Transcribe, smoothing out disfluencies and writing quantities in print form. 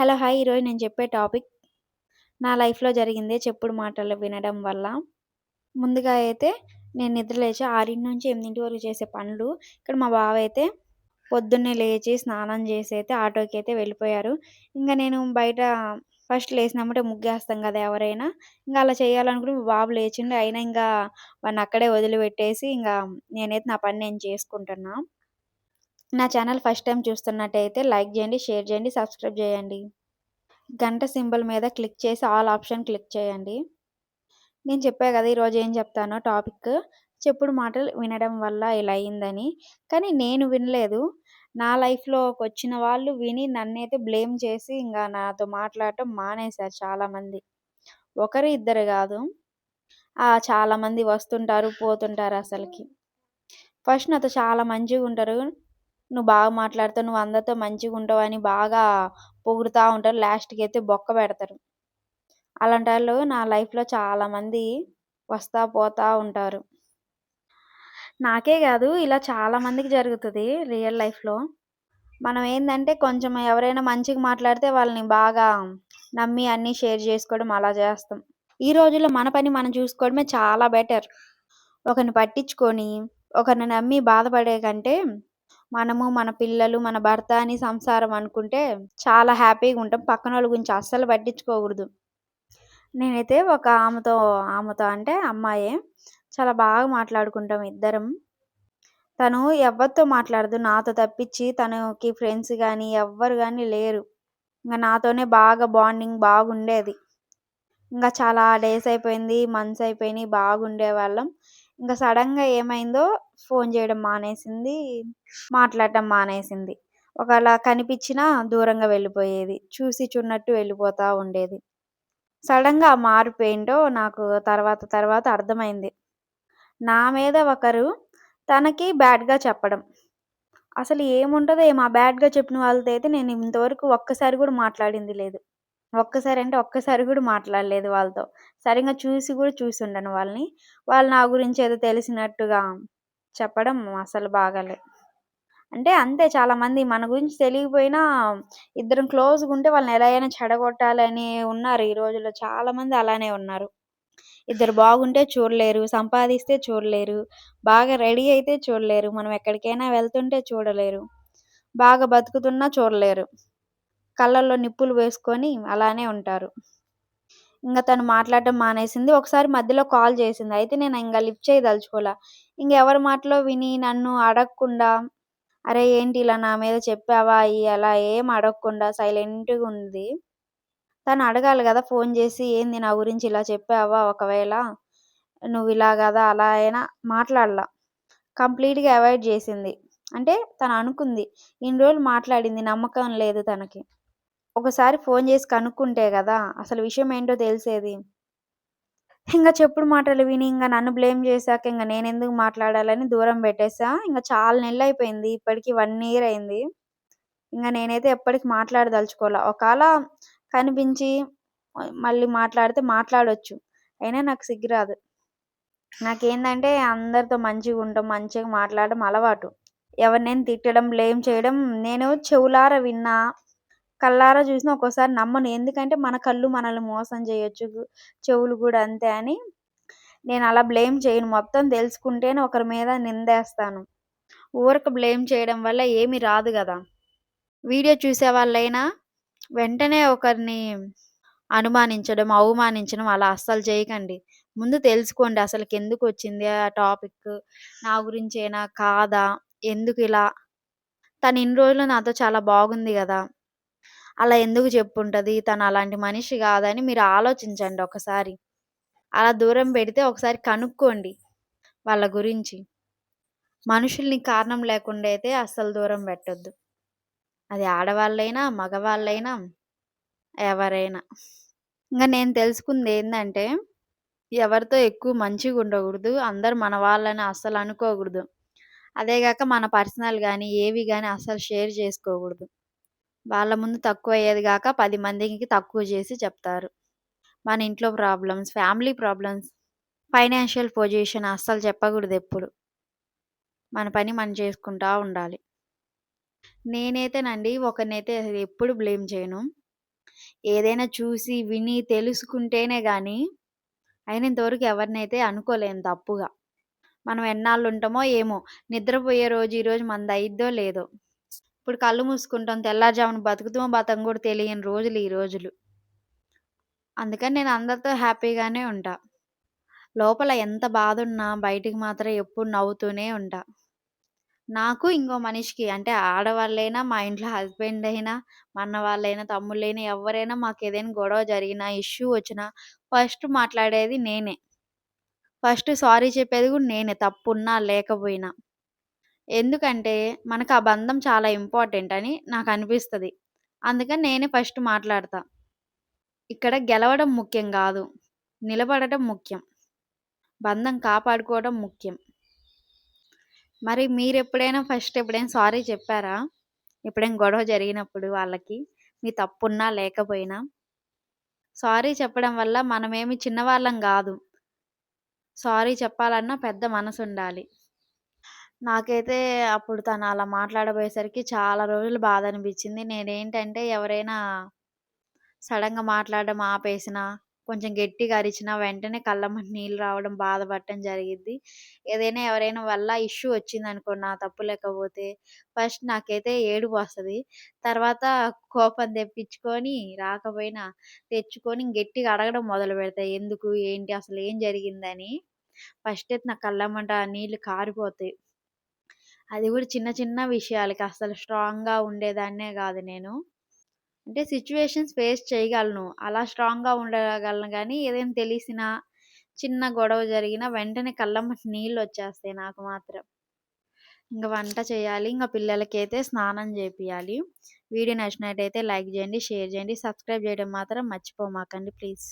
Hello! Hi! ఈరోజు నేను చెప్పే టాపిక్ నా లైఫ్‌లో జరిగిందే చెప్పుడు మాటలు వినడం వల్ల. ముందుగా అయితే నేను నిద్ర లేచి 6-8 వరకు చేసే పనులు. ఇక్కడ మా బావైతే పొద్దున్నే లేచి స్నానం చేసైతే ఆటోకైతే వెళ్ళిపోయారు. ఇంక నేను బయట ఫస్ట్ లేసినెమ్మటే ముగ్గేస్తాం గదా! ఎవరైనా. ఇంగ అలా చేయాలనుకుని మా బాబు లేచిండు. అయినా ఇంకా వాడినక్కడే వదిలిపెట్టేసి నేనైతే నా పని నేను చేసుకుంటున్నా. నా ఛానల్ ఫస్ట్ టైమ్ చూస్తున్నట్టయితే లైక్ చేయండి, షేర్ చేయండి, సబ్స్క్రైబ్ చేయండి. గంట సింబల్ మీద క్లిక్ చేసి ఆల్ ఆప్షన్ క్లిక్ చేయండి. నేను చెప్పా గదా! ఈరోజు ఏం చెప్తానో టాపిక్. చెప్పుడు మాటలు వినడం వల్ల ఇలా అయిందని. కానీ నేను వినలేదు. నా లైఫ్‌లోకొచ్చిన వాళ్ళు విని నన్నైతే బ్లేమ్ చేసి నాతో మాట్లాడటం మానేశారు చాలామంది. ఒకరు, ఇద్దరు గాదు. చాలామంది వస్తుంటారు, పోతుంటారు అసలకి. ఫస్ట్ నాతో చాలా మంచిగుంటారు. "నువ్వు బాగా మాట్లాడతావు, నువ్వు అందరితో మంచిగుంటావు" అని బాగా పొగుడుతా ఉంటారు. లాస్ట్‌కైతే బొక్క పెడతారు. అలాంటోళ్ళు నా లైఫ్‌లో చాలామంది వస్తా, పోతా ఉంటారు. నాకే గాదు ఇలా చాలా మందికి జరుగుతది రియల్ లైఫ్‌లో. మనం ఏందంటే కొంచెం ఎవరైనా మంచిగా మాట్లాడితే వాళ్ళని బాగా నమ్మి అన్నీ షేర్ జేసుకోవడం అలా జేస్తాం. ఈ రోజుల్లో మన పని మనం చూసుకోవడమే చాలా బెటర్. ఒకరిని పట్టించుకొని, ఒకరిని నమ్మి బాధపడే కంటే, మనము, మన పిల్లలు, మన భర్త అని సంసారం అనుకుంటే చాలా హ్యాపీగుంటాం. పక్కనోళ్ళ గురించి అస్సలు పట్టించుకోకూడదు. నేనైతే ఒక ఆమెతో అంటే అమ్మాయే. చాలా బాగా మాట్లాడుకుంటాం ఇద్దరం. తను ఎవ్వరితో మాట్లాడదు నాతో తప్పించి. తనకి ఫ్రెండ్స్ గానీ, ఎవ్వరు గానీ లేరు. నాతోనే బాగా బాండింగ్ బాగుండేది. చాలా డేస్ అయిపోయింది, మంత్స్ అయిపోయినియి బాగుండేవాళ్ళం. సడెన్‌గా ఏమైందో ఫోను జేయడం మానేసింది, మాట్లాడటం మానేసింది. ఒకవేళ కనిపించినా దూరంగా వెళ్ళిపోయేది. చూసి చూడనట్టు వెళ్ళిపోతా ఉండేది. సడెన్‌గా ఆ మార్పేంటో నాకు తర్వాత తర్వాత అర్థమైంది. నా మీద ఒకరు తనకి బ్యాడ్‌గా చెప్పడం. అసలు ఏముంటదో ఏమో ఆ బ్యాడ్‌గా చెప్పిన వాళ్ళతో అయితే నేను ఇంతవరకు ఒక్కసారి గూడా మాట్లాడింది లేదు. ఒక్కసారి అంటే ఒక్కసారి గూడా మాట్లాడలేదు వాళ్ళతో. సరిగ్గా చూసి గూడా చూసుండను వాళ్ళని. వాళ్ళు నా గురించి ఏదో తెలిసినట్టుగా చెప్పడం అసలు బాగాలే. అంటే అంతే చాలామంది మన గురించి తెలియకపోయినా ఇద్దరం క్లోజ్‌గుంటే వాళ్ళని ఎలా అయినా చెడగొట్టాలని ఉన్నారు ఈ రోజుల్లో చాలామంది అలానే ఉన్నారు. ఇద్దరు బాగుంటే చూడలేరు, సంపాదిస్తే చూడలేరు, బాగా రెడీ అయితే చూడలేరు, మనం ఎక్కడికైనా వెళ్తుంటే చూడలేరు, బాగా బతుకుతున్నా చూడలేరు. కళ్ళల్లో నిప్పులు వేసుకొని అలానే ఉంటారు. తను మాట్లాడడం మానేసింది. ఒకసారి మధ్యలో కాల్ చేసింది. అయితే నేను లిఫ్ట్ చేయదలుచుకోలా. ఎవరి మాటలో విని నన్ను అడగకుండా అరే! ఏంటి ఇలా నా మీద చెప్పావా? అలా ఏం అడగకుండా సైలెంట్‌గుంది. తను అడగాలి గదా! ఫోను జేసి ఏంది నా గురించి ఇలా చెప్పావా? ఒకవేళ నువ్విలా గదా! అలా అయినా మాట్లాడలా. కంప్లీట్‌గా అవాయిడ్ జేసింది. అంటే తను అనుకుంది. ఇన్ని రోజులు మాట్లాడింది. నమ్మకం లేదు తనకి. ఒకసారి ఫోను జేసి కనుక్కుంటే గదా! అసలు విషయం ఏంటో తెలిసేది. చెప్పుడు మాటలు విని నన్ను బ్లేమ్ జేశాక నేనెందుకు మాట్లాడాలని దూరం బెట్టేసా. చాలా నెలలయిపోయింది. ఇప్పటికి 1 ఇయర్ అయింది. నేనైతే ఎప్పటికి మాట్లాడదలుచుకోలా. ఒకాళ కనిపించి మళ్ళీ మాట్లాడితే మాట్లాడొచ్చు. అయినా నాకు సిగ్గు రాదు. నాకేందంటే అందరితో మంచిగుంటం, మంచిగా మాట్లాడడం అలవాటు. ఎవరినైనా తిట్టడం, బ్లేమ్ చేయడం నేను చెవులారా విన్నా, కళ్ళారా చూసినా ఒక్కోసారి నమ్మను. ఎందుకంటే మన కళ్ళు మనల్ని మోసం చేయొచ్చు. చెవులు గూడా అంతే అని నేనలా బ్లేమ్ చేయను. మొత్తం తెలుసుకుంటేనే ఒకరి మీద నిందేస్తాను. ఊరక బ్లేమ్ చేయడం వల్ల ఏమి రాదు గదా! వీడియో చూసేవాళ్ళైనా వెంటనే ఒకరిని అనుమానించడం, అవమానించడం అలా అస్సలు చేయకండి. ముందు తెలుసుకోండి అసలకెందుకొచ్చింది ఆ టాపిక్, నా గురించేనా? కాదా? ఎందుకిలా? తను ఇన్ని రోజులు నాతో చాలా బాగుంది గదా! అలా ఎందుకు చెప్పుంటది? తను అలాంటి మనిషి గాదని మీరు ఆలోచించండి ఒకసారి. అలా దూరం పెడితే ఒకసారి కనుక్కోండి వాళ్ళ గురించి. మనుషుల్ని కారణం లేకుండా అయితే అస్సలు దూరం పెట్టొద్దు. అది ఆడవాళ్ళైనా, మగవాళ్ళైనా ఎవరైనా. నేను తెలుసుకుందేందంటే, ఎవరితో ఎక్కువ మంచిగుండగూడదు. అందరూ మన వాళ్ళని అస్సలనుకోగూడదు. అదేగాక మన పర్సనల్ గాని, ఏవి గాని అస్సలు షేర్ చేసుకోగూడదు. వాళ్ళ ముందు తక్కువయ్యేది గాక 10 మందికి తక్కువ జేసి చెప్తారు. మన ఇంట్లో problems, family problems, financial position అస్సలు చెప్పగూడదెప్పుడు. మన పని మనం చేసుకుంటా ఉండాలి. నేనైతేనండి ఒకరినైతే ఎప్పుడు బ్లేమ్ చేయను. ఏదైనా చూసి, విని, తెలుసుకుంటేనే గానీ, అయినంత వరకు ఎవరినైతే అనుకోలేను తప్పుగా. మనం ఎన్నాళ్ళుంటామో ఏమో! నిద్రపోయే రోజు ఈ రోజు మనదయిద్దో లేదో! ఇప్పుడు కళ్ళు మూసుకుంటాం. తెల్లారుజామున బతుకుతామో బతకం గూడా తెలియని రోజులు ఈ రోజులు. అందుకని నేను అందరితో హ్యాపీగానే ఉంటా. లోపల ఎంత బాధున్నా బయటికి మాత్రం ఎప్పుడు నవ్వుతూనే ఉంటా. నాకు ఇంకో మనిషికి అంటే ఆడవాళ్ళైనా, మా ఇంట్లో హస్బెండ్ అయినా, మా అన్న వాళ్ళైనా, తమ్ముళ్ళైనా ఎవ్వరైనా మాకేదైనా గొడవ జరిగినా, ఇష్యూ వచ్చినా ఫస్ట్ మాట్లాడేది నేనే. ఫస్ట్ సారీ చెప్పేది గూడా నేనే తప్పున్నా, లేకపోయినా. ఎందుకంటే మనకు ఆ బంధం చాలా ఇంపార్టెంట్ అని నాకనిపిస్తది. అందుకని నేనే ఫస్ట్ మాట్లాడతా. ఇక్కడ గెలవడం ముఖ్యం గాదు. నిలబడటం ముఖ్యం. బంధం కాపాడుకోవడం ముఖ్యం. మరి మీరెప్పుడైనా ఫస్ట్ ఎప్పుడైనా సారీ చెప్పారా? ఎప్పుడైనా గొడవ జరిగినప్పుడు వాళ్ళకి? మీ తప్పున్నా, లేకపోయినా? సారీ చెప్పడం వల్ల మనమేమి చిన్నవాళ్ళం గాదు. సారీ చెప్పాలన్నా పెద్ద మనసుండాలి. నాకైతే అప్పుడు తను అలా మాట్లాడబోయేసరికి చాలా రోజులు బాధనిపిచ్చింది. నేనేంటంటే ఎవరైనా సడెన్‌గా మాట్లాడడం ఆపేసినా, కొంచెం గట్టిగా అరిచినా వెంటనే కళ్ళమ్మట నీళ్ళు రావడం, బాధపడటం జరిగిద్ది. ఏదైనా ఎవరైనా వల్ల ఇష్యూ వచ్చిందనుకో నా తప్పు లేకపోతే, ఫస్ట్ నాకైతే ఏడుపొస్తది. తర్వాత కోపం తెప్పించుకొని, రాకపోయినా తెచ్చుకొని గట్టిగా అడగడం మొదలుపెడతా. ఎందుకు? ఏంటి? అసలు ఏం జరిగిందని. ఫస్ట్ అయితే నా కళ్ళమ్మట నీళ్ళు కారిపోతాయి. అది గూడా చిన్న చిన్న విషయాలకి అసలు స్ట్రాంగ్‌గా ఉండేదాన్నే గాదు నేను. అంటే సిట్యుయేషన్స్ ఫేస్ చేయగలను. అలా స్ట్రాంగ్‌గా ఉండగలను గానీ, ఏదైనా తెలిసినా, చిన్న గొడవ జరిగినా వెంటనే కళ్ళమ్మట నీళ్ళొచ్చేస్తాయి నాకు మాత్రం. ఇంక వంట చేయాలి. ఇంక పిల్లలకైతే స్నానం జేపియాలి. వీడియో నచ్చినట్టయితే లైక్ జేయండి, షేర్ జేయండి, సబ్స్క్రైబ్ జేయడం మాత్రం మర్చిపోమాకండి ప్లీజ్.